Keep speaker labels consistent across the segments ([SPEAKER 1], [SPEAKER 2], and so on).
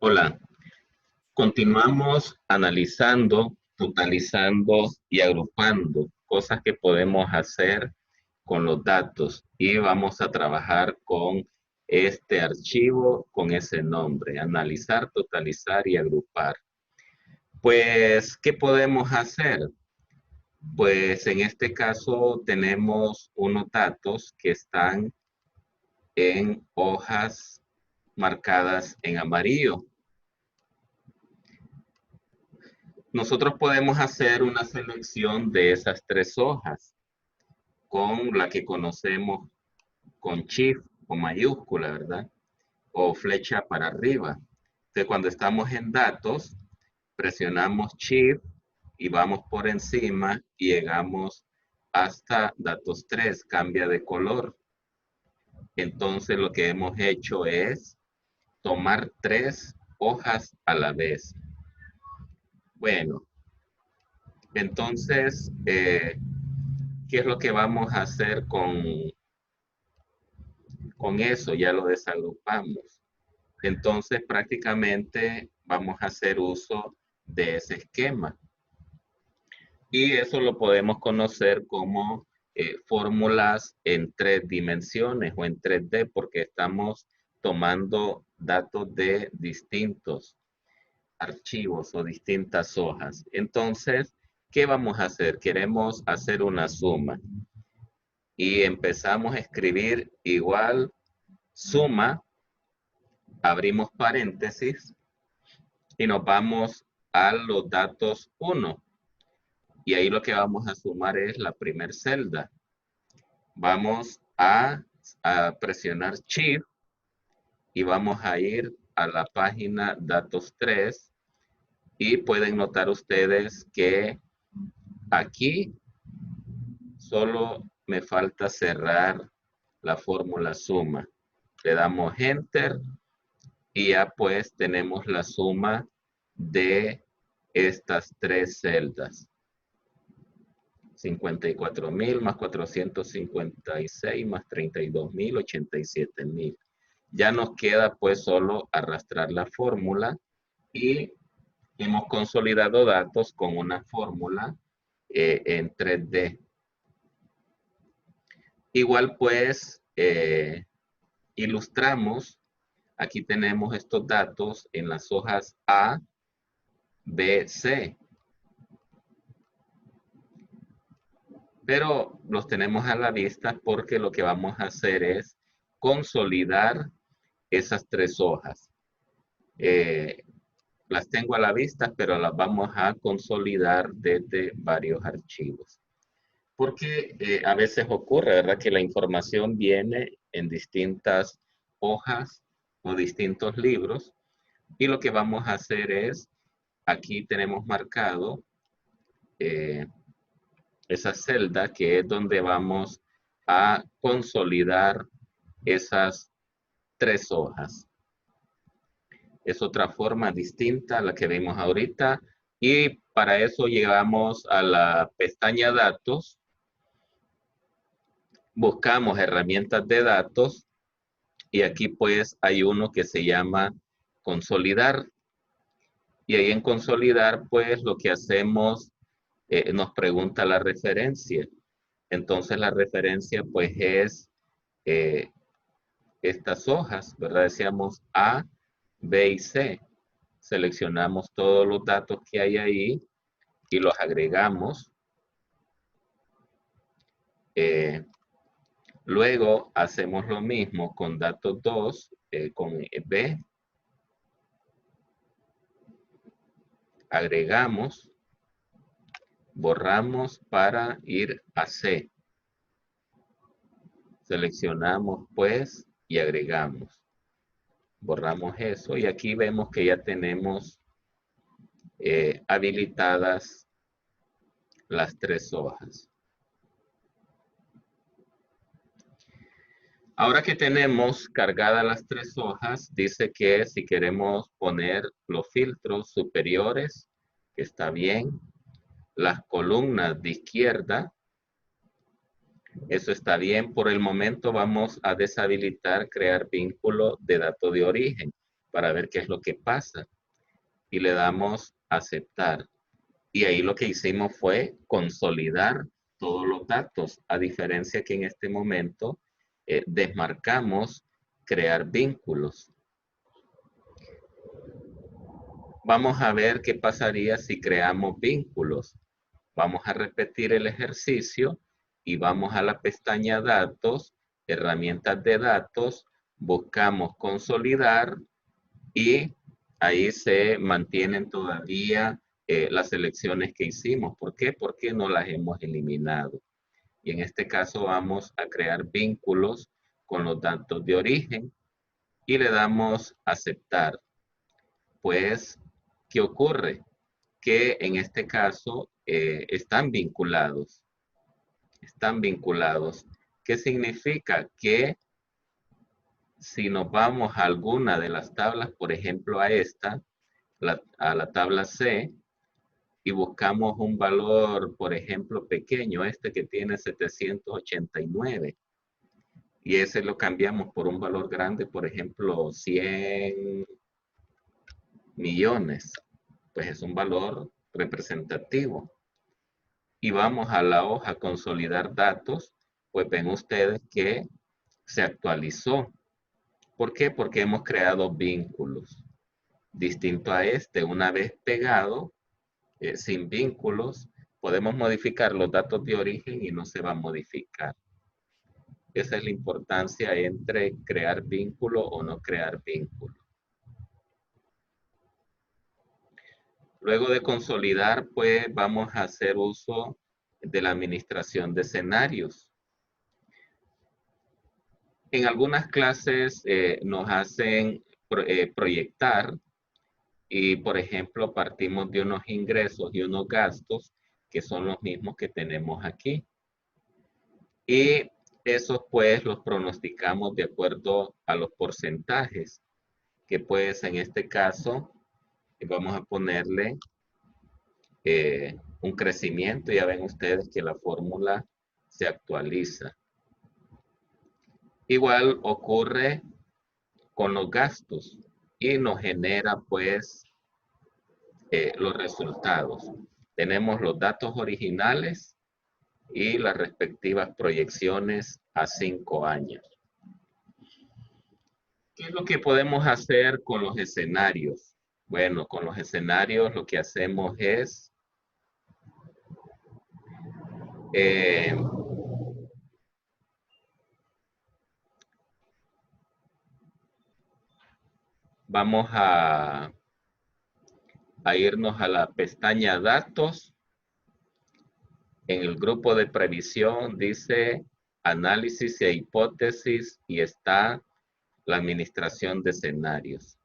[SPEAKER 1] Hola, continuamos analizando, totalizando y agrupando cosas que podemos hacer con los datos y vamos a trabajar con este archivo con ese nombre, analizar, totalizar y agrupar. Pues, ¿qué podemos hacer? Pues en este caso tenemos unos datos que están en hojas marcadas en amarillo. Nosotros podemos hacer una selección de esas tres hojas con la que conocemos con shift o mayúscula, ¿verdad? O flecha para arriba. Entonces, cuando estamos en datos, presionamos shift y vamos por encima y llegamos hasta datos 3, cambia de color. Entonces, lo que hemos hecho es tomar tres hojas a la vez. Bueno, entonces, ¿qué es lo que vamos a hacer con eso? Ya lo desagrupamos. Entonces, prácticamente vamos a hacer uso de ese esquema. Y eso lo podemos conocer como fórmulas en tres dimensiones o en 3D porque estamos tomando datos de distintos archivos o distintas hojas. Entonces, ¿qué vamos a hacer? Queremos hacer una suma y empezamos a escribir igual suma, abrimos paréntesis y nos vamos a los datos 1. Y ahí lo que vamos a sumar es la primera celda. Vamos a presionar Shift y vamos a ir a la página datos 3 y pueden notar ustedes que aquí solo me falta cerrar la fórmula suma. Le damos Enter y ya pues tenemos la suma de estas tres celdas. 54.000 más 456 más 32.000, 87.000. Ya nos queda pues solo arrastrar la fórmula y hemos consolidado datos con una fórmula en 3D. Igual pues ilustramos, aquí tenemos estos datos en las hojas A, B, C. Pero los tenemos a la vista porque lo que vamos a hacer es consolidar esas tres hojas. Las tengo a la vista, pero las vamos a consolidar desde varios archivos. Porque a veces ocurre, ¿verdad? Que la información viene en distintas hojas o distintos libros. Y lo que vamos a hacer es, aquí tenemos marcado esa celda que es donde vamos a consolidar esas tres hojas. Es otra forma distinta a la que vimos ahorita y para eso llegamos a la pestaña datos, buscamos herramientas de datos y aquí pues hay uno que se llama consolidar y ahí en consolidar pues lo que hacemos nos pregunta la referencia. Entonces la referencia pues es eh, estas hojas, ¿verdad? Decíamos A, B y C. Seleccionamos todos los datos que hay ahí y los agregamos. Luego hacemos lo mismo con datos 2, con B. Agregamos, borramos para ir a C. Seleccionamos pues y agregamos. Borramos eso y aquí vemos que ya tenemos habilitadas las tres hojas. Ahora que tenemos cargadas las tres hojas, dice que si queremos poner los filtros superiores, está bien. Las columnas de izquierda, eso está bien. Por el momento vamos a deshabilitar crear vínculo de dato de origen. para ver qué es lo que pasa. Y le damos aceptar. Y ahí lo que hicimos fue consolidar todos los datos, a diferencia que en este momento desmarcamos crear vínculos. Vamos a ver qué pasaría si creamos vínculos. Vamos a repetir el ejercicio y vamos a la pestaña Datos, Herramientas de Datos, buscamos Consolidar y ahí se mantienen todavía las selecciones que hicimos. ¿Por qué? Porque no las hemos eliminado. Y en este caso vamos a crear vínculos con los datos de origen y le damos aceptar. Pues, ¿qué ocurre? Que en este caso están vinculados. Están vinculados. ¿Qué significa? Que si nos vamos a alguna de las tablas, por ejemplo a esta, a la tabla C, y buscamos un valor, por ejemplo, pequeño, este que tiene 789, y ese lo cambiamos por un valor grande, por ejemplo, 100 millones, pues es un valor representativo. Y vamos a la hoja consolidar datos, pues ven ustedes que se actualizó. ¿Por qué? Porque hemos creado vínculos. Distinto a este, una vez pegado, sin vínculos, podemos modificar los datos de origen y no se va a modificar. Esa es la importancia entre crear vínculo o no crear vínculo. Luego de consolidar, pues vamos a hacer uso de la administración de escenarios. En algunas clases nos hacen proyectar y, por ejemplo, partimos de unos ingresos y unos gastos que son los mismos que tenemos aquí. Y esos pues los pronosticamos de acuerdo a los porcentajes, que pues en este caso vamos a ponerle un crecimiento. Ya ven ustedes que la fórmula se actualiza. Igual ocurre con los gastos y nos genera pues los resultados. Tenemos los datos originales y las respectivas proyecciones a 5 años. ¿Qué es lo que podemos hacer con los escenarios? Bueno, con los escenarios lo que hacemos es vamos a irnos a la pestaña Datos. En el grupo de previsión dice Análisis e Hipótesis y está la administración de escenarios.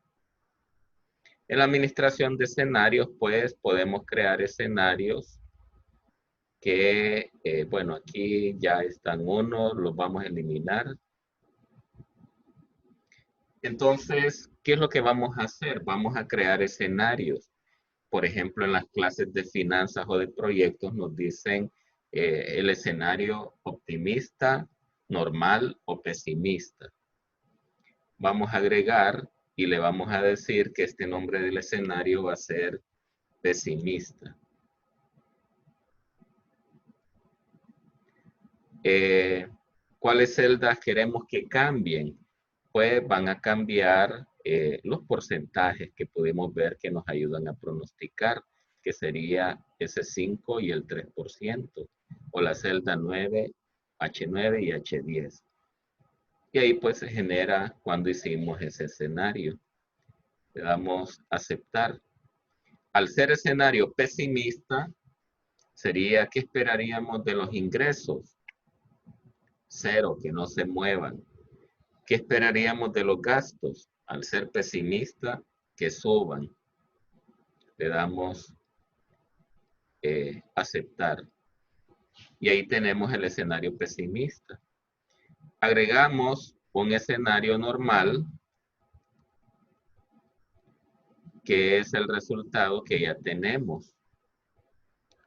[SPEAKER 1] En la administración de escenarios, pues, podemos crear escenarios que, bueno, aquí ya están unos, los vamos a eliminar. Entonces, ¿qué es lo que vamos a hacer? Vamos a crear escenarios. Por ejemplo, en las clases de finanzas o de proyectos nos dicen el escenario optimista, normal o pesimista. Vamos a agregar y le vamos a decir que este nombre del escenario va a ser pesimista. ¿Cuáles celdas queremos que cambien? Pues van a cambiar los porcentajes que pudimos ver que nos ayudan a pronosticar, que sería ese 5 y el 3%, o la celda 9, H9 y H10. Y ahí pues se genera cuando hicimos ese escenario. Le damos aceptar. Al ser escenario pesimista, sería que esperaríamos de los ingresos. 0, que no se muevan. ¿Qué esperaríamos de los gastos? Al ser pesimista, que suban. Le damos aceptar. Y ahí tenemos el escenario pesimista. Agregamos un escenario normal, que es el resultado que ya tenemos.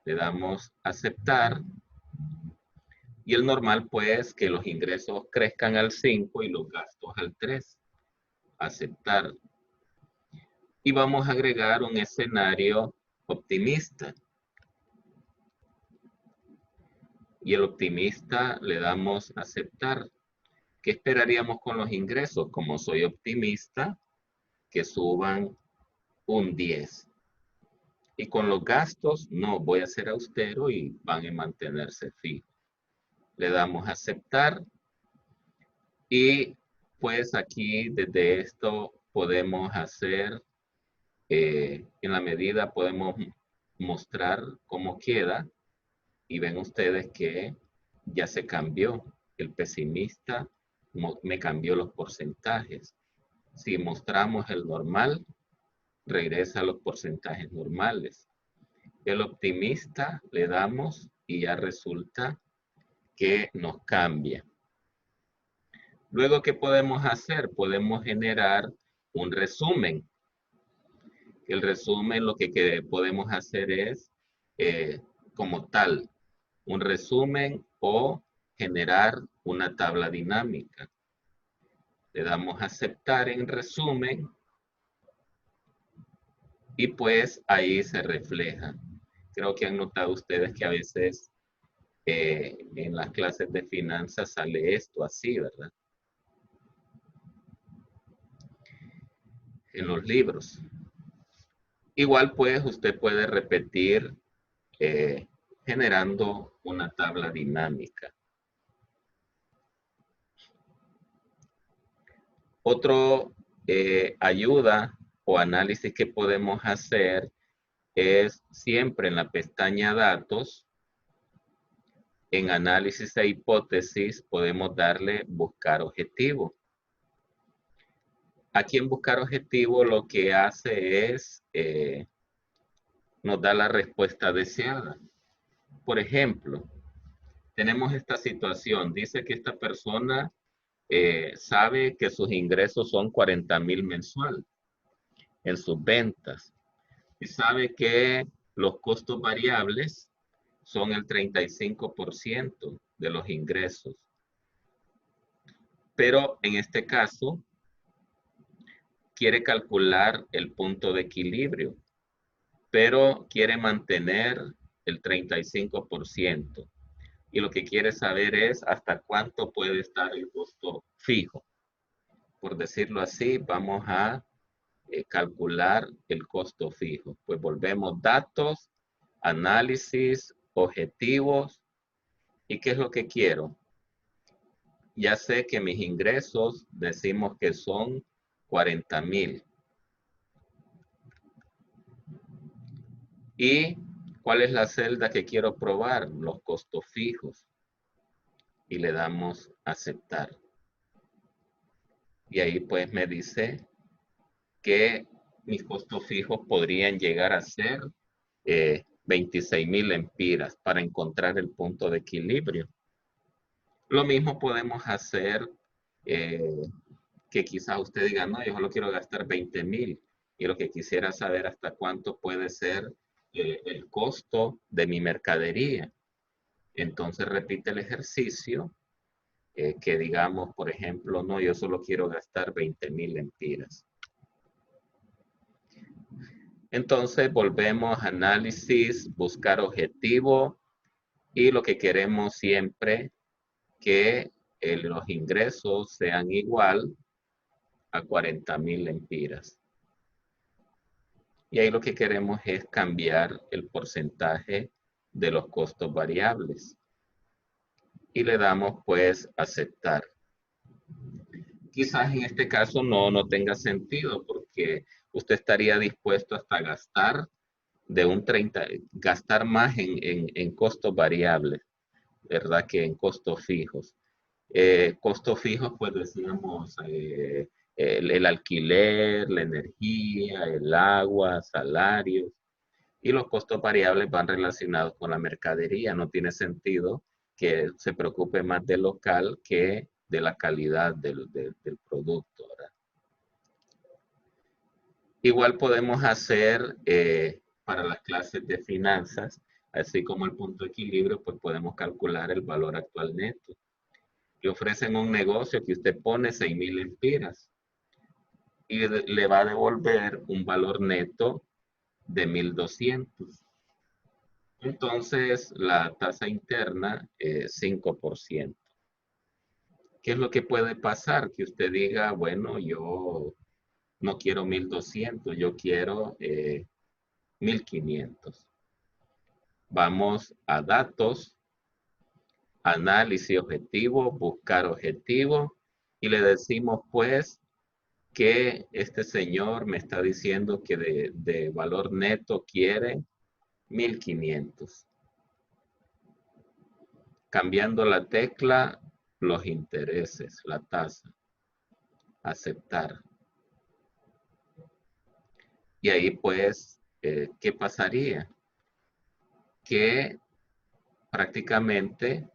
[SPEAKER 1] Le damos aceptar. Y el normal, pues, que los ingresos crezcan al 5 y los gastos al 3. Aceptar. Y vamos a agregar un escenario optimista. Y el optimista le damos aceptar. ¿Qué esperaríamos con los ingresos? Como soy optimista, que suban un 10. Y con los gastos, no, voy a ser austero y van a mantenerse fijos. Le damos a aceptar y pues aquí desde esto podemos hacer, en la medida podemos mostrar cómo queda y ven ustedes que ya se cambió. El pesimista me cambió los porcentajes. Si mostramos el normal, regresa a los porcentajes normales. El optimista le damos y ya resulta que nos cambia. Luego, ¿qué podemos hacer? Podemos generar un resumen. El resumen lo que podemos hacer es, como tal, un resumen o generar una tabla dinámica. Le damos a aceptar en resumen y pues ahí se refleja. Creo que han notado ustedes que a veces en las clases de finanzas sale esto así, ¿verdad? En los libros. Igual pues usted puede repetir generando una tabla dinámica. Otro ayuda o análisis que podemos hacer es siempre en la pestaña datos, en análisis e hipótesis podemos darle buscar objetivo. Aquí en buscar objetivo lo que hace es, nos da la respuesta deseada. Por ejemplo, tenemos esta situación, dice que esta persona sabe que sus ingresos son 40,000 mensual en sus ventas y sabe que los costos variables son el 35% de los ingresos. Pero en este caso, quiere calcular el punto de equilibrio, pero quiere mantener el 35%. Y lo que quiere saber es hasta cuánto puede estar el costo fijo. Por decirlo así, vamos a calcular el costo fijo. Pues volvemos datos, análisis, objetivos. ¿Y qué es lo que quiero? Ya sé que mis ingresos decimos que son 40,000. ¿Y cuál es la celda que quiero probar? Los costos fijos. Y le damos aceptar. Y ahí pues me dice que mis costos fijos podrían llegar a ser 26,000 lempiras para encontrar el punto de equilibrio. Lo mismo podemos hacer, que quizás usted diga, no, yo solo quiero gastar 20,000 y lo que quisiera saber hasta cuánto puede ser el costo de mi mercadería. Entonces repite el ejercicio, que digamos, por ejemplo, no, yo solo quiero gastar 20,000 lempiras. Entonces volvemos a análisis, buscar objetivo y lo que queremos siempre que los ingresos sean igual a 40,000 lempiras. Y ahí lo que queremos es cambiar el porcentaje de los costos variables. Y le damos pues aceptar. Quizás en este caso no tenga sentido porque usted estaría dispuesto hasta gastar de un 30, gastar más en costos variables, ¿verdad? Que en costos fijos. Costos fijos, pues decíamos, el alquiler, la energía, el agua, salarios. Y los costos variables van relacionados con la mercadería. No tiene sentido que se preocupe más del local que de la calidad del producto, ¿verdad? Igual podemos hacer para las clases de finanzas, así como el punto de equilibrio, pues podemos calcular el valor actual neto. Le ofrecen un negocio que usted pone 6,000 lempiras y le va a devolver un valor neto de 1.200. Entonces, la tasa interna es 5%. ¿Qué es lo que puede pasar? Que usted diga, bueno, yo no quiero 1.200, yo quiero 1.500. Vamos a datos, análisis objetivo, buscar objetivo y le decimos pues que este señor me está diciendo que de valor neto quiere 1.500. Cambiando la tecla, los intereses, la tasa, aceptar. Y ahí pues, ¿qué pasaría? Que prácticamente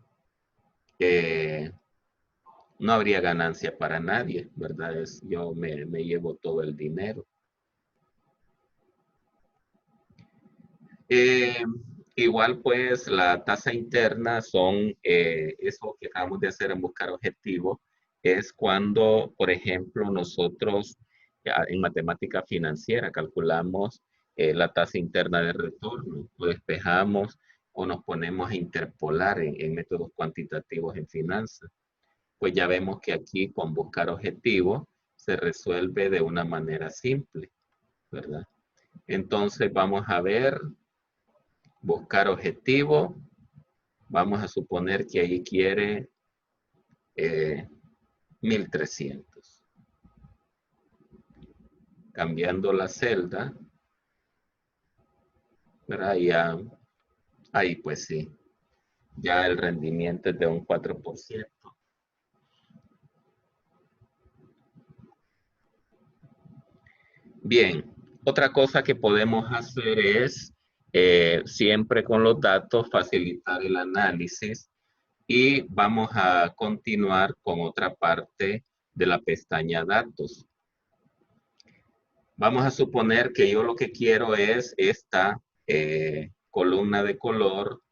[SPEAKER 1] no habría ganancia para nadie, ¿verdad? Yo me llevo todo el dinero. Eh, Igual pues la tasa interna son, eso que acabamos de hacer en buscar objetivos, es cuando, por ejemplo, nosotros en matemática financiera calculamos la tasa interna de retorno, lo despejamos o nos ponemos a interpolar en métodos cuantitativos en finanzas. Pues ya vemos que aquí con buscar objetivos se resuelve de una manera simple, ¿verdad? Entonces vamos a ver, buscar objetivo, vamos a suponer que ahí quiere 1.300. Cambiando la celda, ¿verdad? Ya, ahí pues sí, ya el rendimiento es de un 4%. Bien, otra cosa que podemos hacer es siempre con los datos facilitar el análisis y vamos a continuar con otra parte de la pestaña datos. Vamos a suponer que yo lo que quiero es esta columna de color.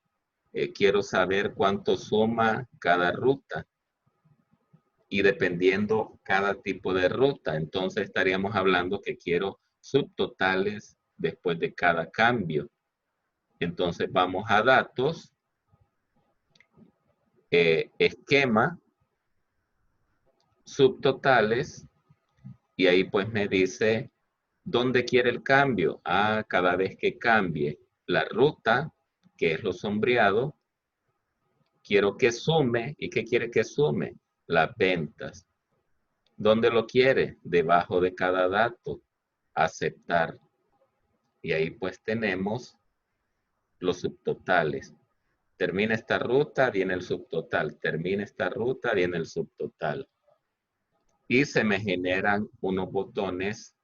[SPEAKER 1] Quiero saber cuánto suma cada ruta y dependiendo cada tipo de ruta. Entonces estaríamos hablando que quiero subtotales después de cada cambio. Entonces vamos a datos, esquema, subtotales y ahí pues me dice dónde quiere el cambio. Ah, cada vez que cambie la ruta, que es lo sombreado, quiero que sume. ¿Y qué quiere que sume? Las ventas. ¿Dónde lo quiere? Debajo de cada dato. Aceptar. Y ahí pues tenemos los subtotales. Termina esta ruta, viene el subtotal. Termina esta ruta, viene el subtotal. Y se me generan unos botones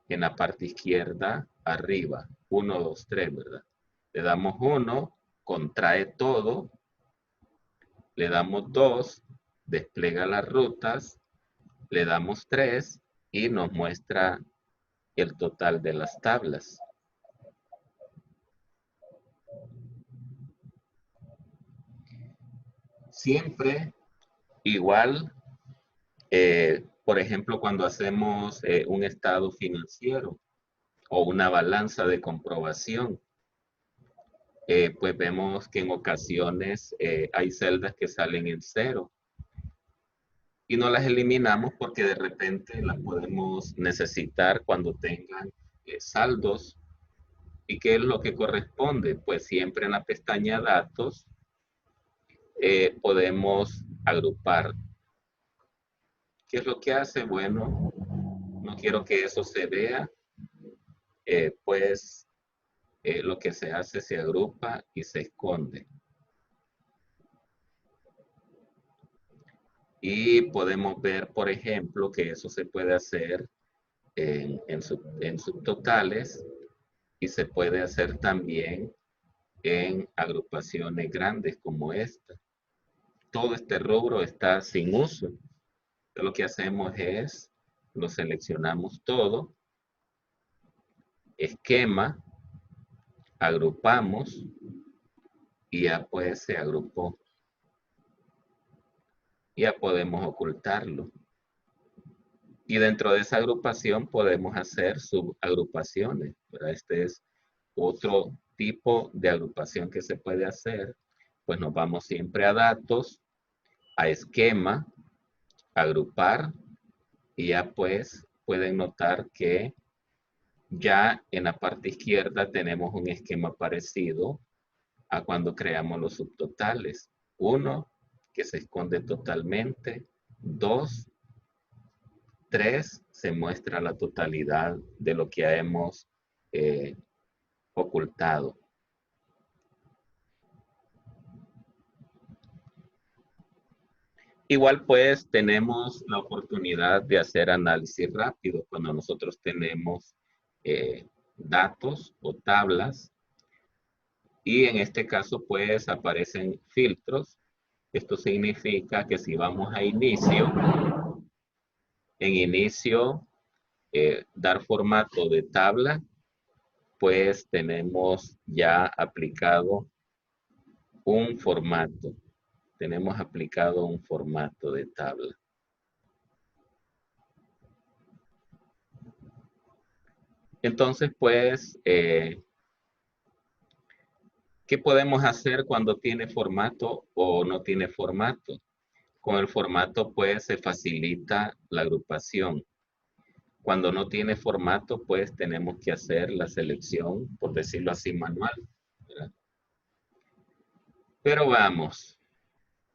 [SPEAKER 1] en la parte izquierda arriba. 1, 2, 3, ¿verdad? Le damos 1, contrae todo. Le damos 2, despliega las rutas. Le damos 3 y nos muestra el total de las tablas. Siempre igual, por ejemplo, cuando hacemos un estado financiero o una balanza de comprobación, pues vemos que en ocasiones hay celdas que salen en cero y no las eliminamos porque de repente las podemos necesitar cuando tengan saldos. ¿Y qué es lo que corresponde? Pues siempre en la pestaña datos podemos agrupar. ¿Qué es lo que hace? Bueno, no quiero que eso se vea, pues lo que se hace se agrupa y se esconde. Y podemos ver, por ejemplo, que eso se puede hacer en subtotales y se puede hacer también en agrupaciones grandes como esta. Todo este rubro está sin uso. Lo que hacemos es, lo seleccionamos todo, esquema, agrupamos y ya pues se agrupó. Ya podemos ocultarlo. Y dentro de esa agrupación podemos hacer subagrupaciones, ¿verdad? Este es otro tipo de agrupación que se puede hacer. Pues nos vamos siempre a datos, a esquema, agrupar, y ya pues pueden notar que ya en la parte izquierda tenemos un esquema parecido a cuando creamos los subtotales. Uno, que se esconde totalmente. Dos, tres, se muestra la totalidad de lo que hemos eh, ocultado. Igual pues tenemos la oportunidad de hacer análisis rápido cuando nosotros tenemos datos o tablas, y en este caso pues aparecen filtros. Esto significa que si vamos a inicio, en inicio dar formato de tabla, pues tenemos ya aplicado un formato. Tenemos aplicado un formato de tabla. Entonces, pues, ¿qué podemos hacer cuando tiene formato o no tiene formato? Con el formato, pues, se facilita la agrupación. Cuando no tiene formato, pues, tenemos que hacer la selección, por decirlo así, manual, ¿verdad? Pero vamos,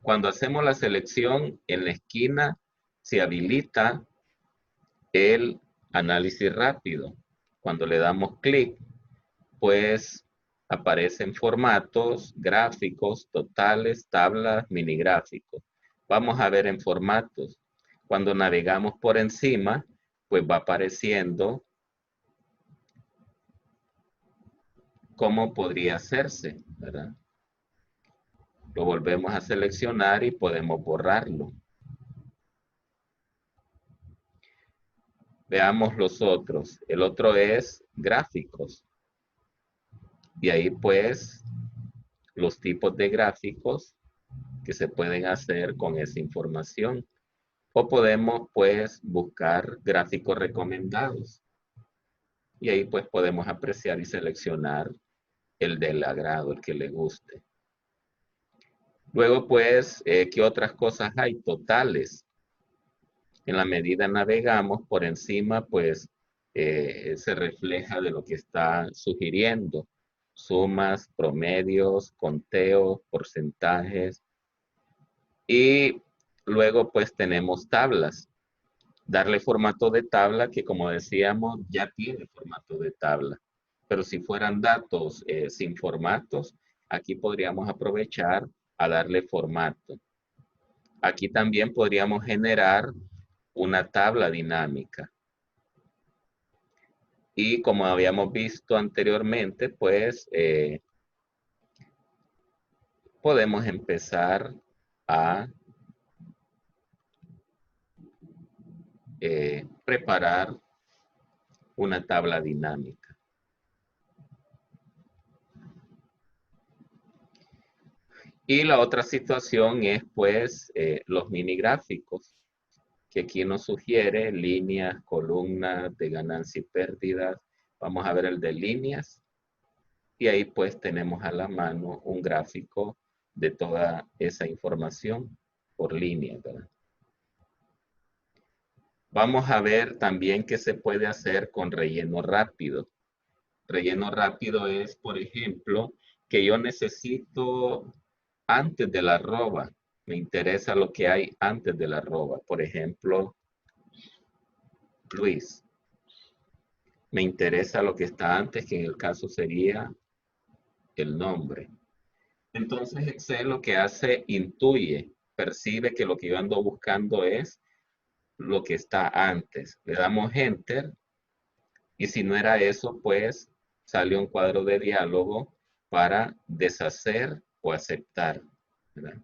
[SPEAKER 1] cuando hacemos la selección, en la esquina se habilita el análisis rápido. Cuando le damos clic, pues aparecen formatos, gráficos, totales, tablas, mini gráficos. Vamos a ver en formatos. Cuando navegamos por encima, pues va apareciendo cómo podría hacerse, ¿verdad? Lo volvemos a seleccionar y podemos borrarlo. Veamos los otros. El otro es gráficos. Y ahí pues los tipos de gráficos que se pueden hacer con esa información. O podemos pues buscar gráficos recomendados. Y ahí pues podemos apreciar y seleccionar el del agrado, el que le guste. Luego pues, ¿qué otras cosas hay? Totales. En la medida navegamos por encima, pues se refleja de lo que está sugiriendo. Sumas, promedios, conteos, porcentajes. Y luego pues tenemos tablas. Darle formato de tabla que, como decíamos, ya tiene formato de tabla. Pero si fueran datos sin formatos, aquí podríamos aprovechar a darle formato. Aquí también podríamos generar una tabla dinámica. Y como habíamos visto anteriormente, pues podemos empezar a preparar una tabla dinámica. Y la otra situación es pues los mini gráficos, que aquí nos sugiere líneas, columnas de ganancia y pérdidas. Vamos a ver el de líneas. Y ahí pues tenemos a la mano un gráfico de toda esa información por línea, ¿verdad? Vamos a ver también qué se puede hacer con relleno rápido. Relleno rápido es, por ejemplo, que yo necesito antes de la arroba. Me interesa lo que hay antes de la arroba. Por ejemplo, Luis. Me interesa lo que está antes, que en el caso sería el nombre. Entonces Excel lo que hace, intuye, percibe que lo que yo ando buscando es lo que está antes. Le damos Enter y si no era eso, pues sale un cuadro de diálogo para deshacer o aceptar, ¿verdad?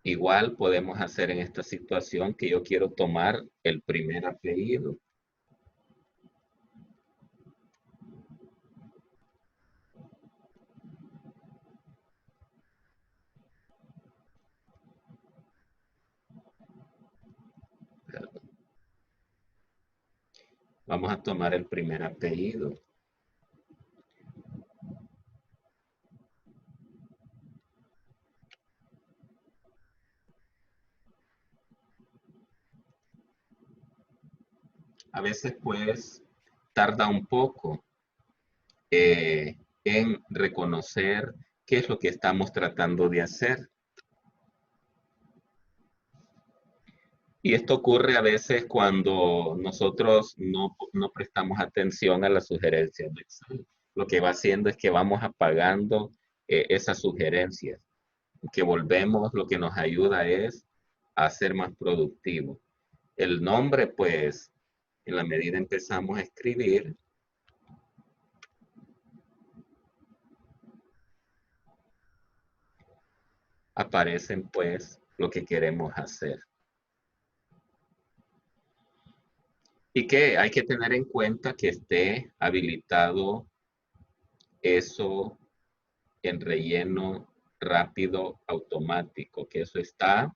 [SPEAKER 1] Igual podemos hacer en esta situación que yo quiero tomar el primer apellido. Vamos a tomar el primer apellido. A veces pues tarda un poco en reconocer qué es lo que estamos tratando de hacer. Y esto ocurre a veces cuando nosotros no prestamos atención a las sugerencias de Excel. Lo que va haciendo es que vamos apagando esas sugerencias, que volvemos, lo que nos ayuda es a ser más productivos. El nombre, pues, en la medida empezamos a escribir, aparecen pues lo que queremos hacer. Y que hay que tener en cuenta que esté habilitado eso en relleno rápido automático, que eso está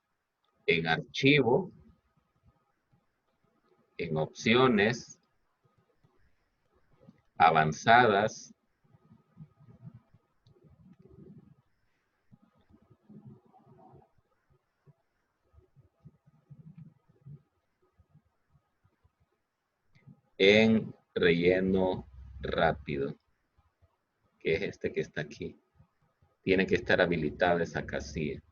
[SPEAKER 1] en archivo, en opciones avanzadas, en relleno rápido, que es este que está aquí. Tiene que estar habilitada esa casilla.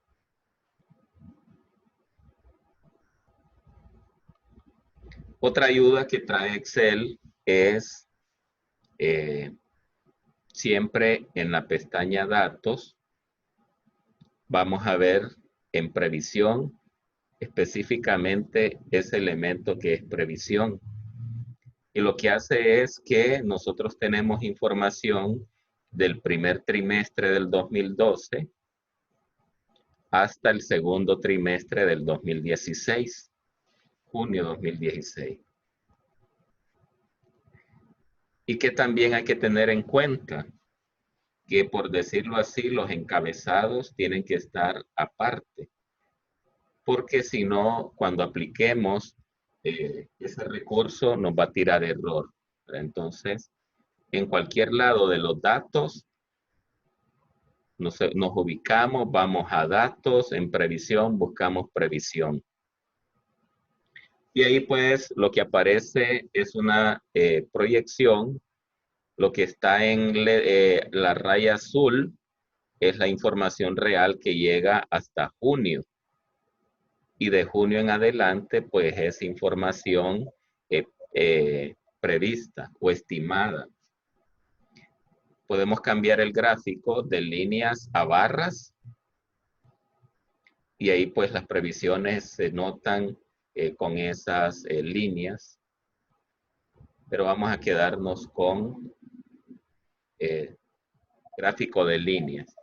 [SPEAKER 1] Otra ayuda que trae Excel es siempre en la pestaña Datos, vamos a ver en previsión específicamente ese elemento que es previsión. Y lo que hace es que nosotros tenemos información del primer trimestre del 2012 hasta el segundo trimestre del 2016, junio 2016. Y que también hay que tener en cuenta que, por decirlo así, los encabezados tienen que estar aparte, porque si no, cuando apliquemos ese recurso nos va a tirar error. Entonces, en cualquier lado de los datos, nos ubicamos, vamos a datos, en previsión, buscamos previsión. Y ahí pues lo que aparece es una proyección. Lo que está en la raya azul es la información real que llega hasta junio. Y de junio en adelante, pues es información prevista o estimada. Podemos cambiar el gráfico de líneas a barras y ahí pues las previsiones se notan con esas líneas. Pero vamos a quedarnos con gráfico de líneas.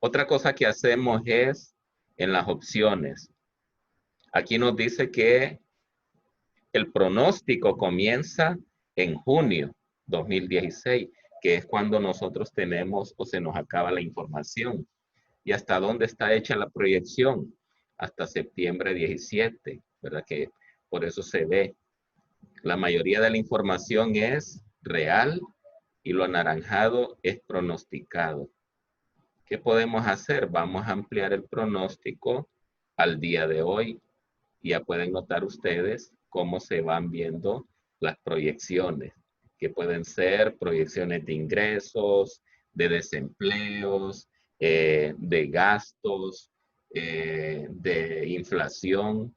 [SPEAKER 1] Otra cosa que hacemos es en las opciones. Aquí nos dice que el pronóstico comienza en junio 2016, que es cuando nosotros tenemos o se nos acaba la información. ¿Y hasta dónde está hecha la proyección? Hasta septiembre 17, ¿verdad? Que por eso se ve. La mayoría de la información es real y lo anaranjado es pronosticado. ¿Qué podemos hacer? Vamos a ampliar el pronóstico al día de hoy. Ya pueden notar ustedes cómo se van viendo las proyecciones, que pueden ser proyecciones de ingresos, de desempleos, de gastos, de inflación,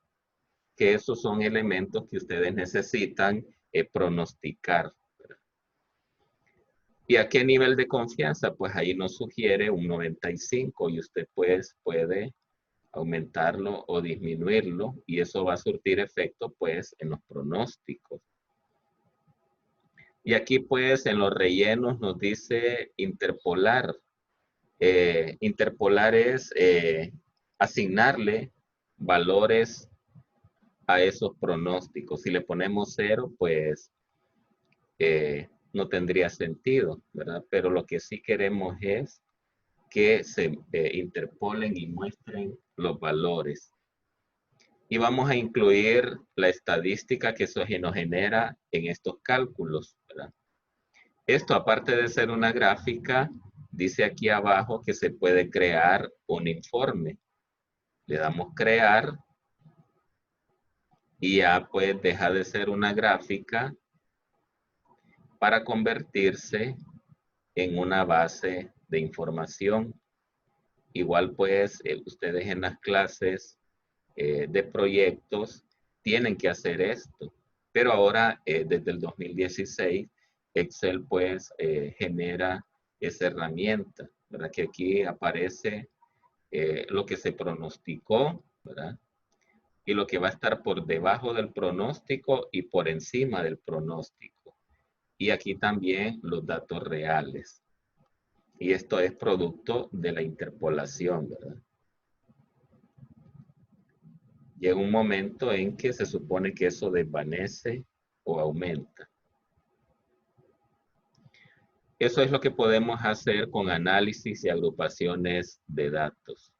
[SPEAKER 1] que esos son elementos que ustedes necesitan pronosticar. ¿Y a qué nivel de confianza? Pues ahí nos sugiere un 95 y usted pues puede aumentarlo o disminuirlo y eso va a surtir efecto pues en los pronósticos. Y aquí pues en los rellenos nos dice interpolar. Interpolar es asignarle valores a esos pronósticos. Si le ponemos 0, pues no tendría sentido, ¿verdad? Pero lo que sí queremos es que se interpolen y muestren los valores. Y vamos a incluir la estadística que eso nos genera en estos cálculos, ¿verdad? Esto, aparte de ser una gráfica, dice aquí abajo que se puede crear un informe. Le damos crear y ya pues deja de ser una gráfica para convertirse en una base de información. Igual pues ustedes en las clases de proyectos tienen que hacer esto. Pero ahora, desde el 2016, Excel pues genera esa herramienta, ¿verdad? Que aquí aparece lo que se pronosticó, ¿verdad? Y lo que va a estar por debajo del pronóstico y por encima del pronóstico. Y aquí también los datos reales. Y esto es producto de la interpolación, ¿verdad? Llega un momento en que se supone que eso desvanece o aumenta. Eso es lo que podemos hacer con análisis y agrupaciones de datos.